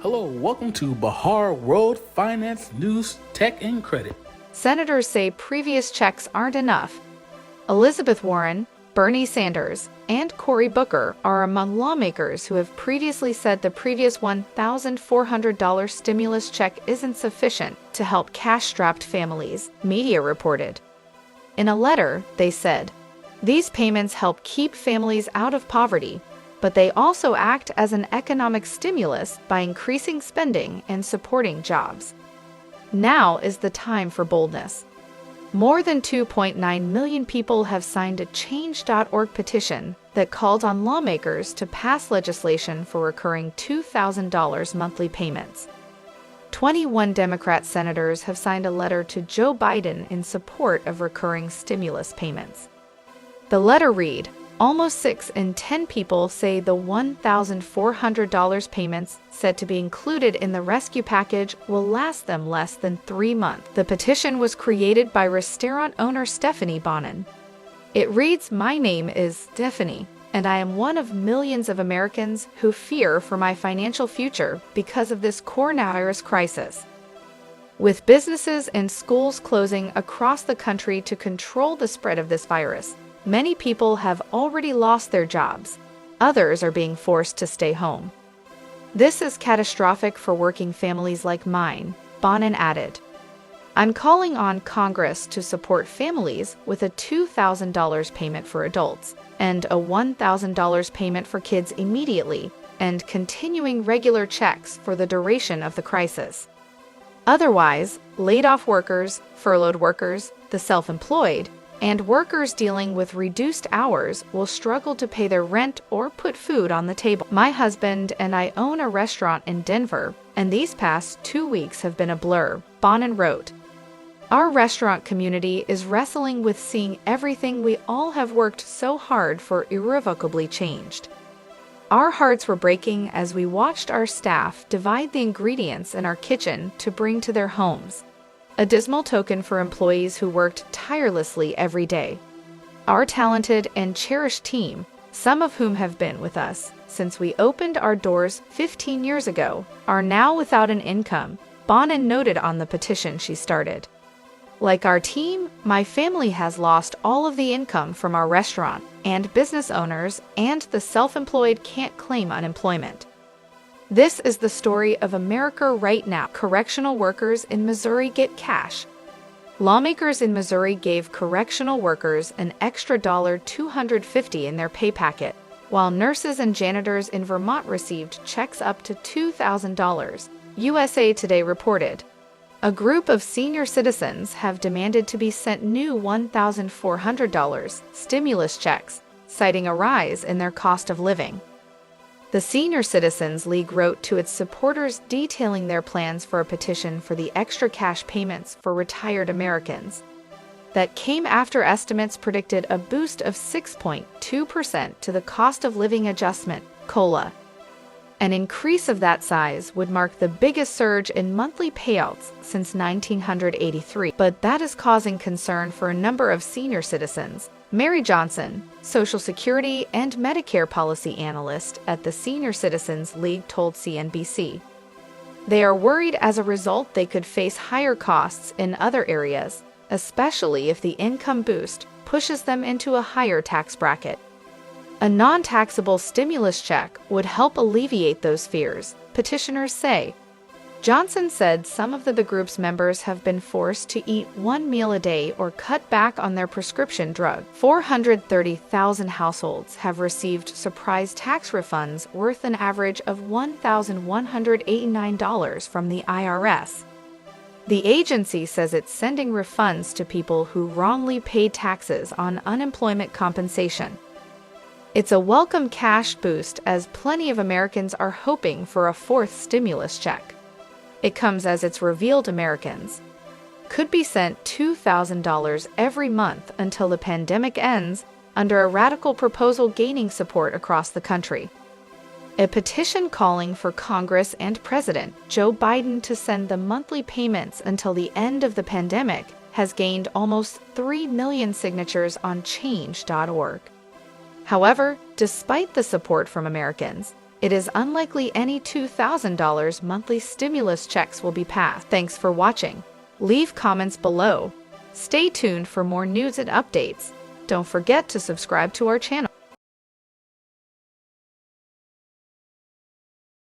Hello, welcome to Bahar World Finance News, Tech and Credit. Senators say previous checks aren't enough. Elizabeth Warren, Bernie Sanders, and Cory Booker are among lawmakers who have previously said the previous $1,400 stimulus check isn't sufficient to help cash-strapped families, media reported. In a letter, they said, "These payments help keep families out of poverty, but they also act as an economic stimulus by increasing spending and supporting jobs. Now is the time for boldness." More than 2.9 million people have signed a Change.org petition that called on lawmakers to pass legislation for recurring $2,000 monthly payments. 21 Democrat senators have signed a letter to Joe Biden in support of recurring stimulus payments. The letter read, "Almost 6 in 10 people say the $1,400 payments said to be included in the rescue package will last them less than 3 months." The petition was created by restaurant owner Stephanie Bonin. It reads, "My name is Stephanie, and I am one of millions of Americans who fear for my financial future because of this coronavirus crisis. With businesses and schools closing across the country to control the spread of this virus, many people have already lost their jobs. Others are being forced to stay home. This is catastrophic for working families like mine," Bonin added. "I'm calling on Congress to support families with a $2,000 payment for adults and a $1,000 payment for kids immediately, and continuing regular checks for the duration of the crisis. Otherwise, laid-off workers, furloughed workers, the self-employed, and workers dealing with reduced hours will struggle to pay their rent or put food on the table. My husband and I own a restaurant in Denver, and these past 2 weeks have been a blur," Bonin wrote. "Our restaurant community is wrestling with seeing everything we all have worked so hard for irrevocably changed. Our hearts were breaking as we watched our staff divide the ingredients in our kitchen to bring to their homes. A dismal token for employees who worked tirelessly every day. Our talented and cherished team, some of whom have been with us since we opened our doors 15 years ago, are now without an income," Bonin noted on the petition she started. "Like our team, my family has lost all of the income from our restaurant, and business owners and the self-employed can't claim unemployment. This is the story of America right now. Correctional workers in Missouri get cash." Lawmakers in Missouri gave correctional workers an extra $250 in their pay packet, while nurses and janitors in Vermont received checks up to $2,000, USA Today reported. A group of senior citizens have demanded to be sent new $1,400 stimulus checks, citing a rise in their cost of living. The Senior Citizens League wrote to its supporters detailing their plans for a petition for the extra cash payments for retired Americans. That came after estimates predicted a boost of 6.2% to the cost of living adjustment, COLA. An increase of that size would mark the biggest surge in monthly payouts since 1983, but that is causing concern for a number of senior citizens. Mary Johnson, Social Security and Medicare policy analyst at the Senior Citizens League, told CNBC. They are worried as a result they could face higher costs in other areas, especially if the income boost pushes them into a higher tax bracket. A non-taxable stimulus check would help alleviate those fears, petitioners say. Johnson said some of the group's members have been forced to eat one meal a day or cut back on their prescription drug. 430,000 households have received surprise tax refunds worth an average of $1,189 from the IRS. The agency says it's sending refunds to people who wrongly paid taxes on unemployment compensation. It's a welcome cash boost as plenty of Americans are hoping for a fourth stimulus check. It comes as it's revealed Americans could be sent $2,000 every month until the pandemic ends, under a radical proposal gaining support across the country. A petition calling for Congress and President Joe Biden to send the monthly payments until the end of the pandemic has gained almost 3 million signatures on Change.org. However, despite the support from Americans, it is unlikely any $2,000 monthly stimulus checks will be passed. Thanks for watching. Leave comments below. Stay tuned for more news and updates. Don't forget to subscribe to our channel.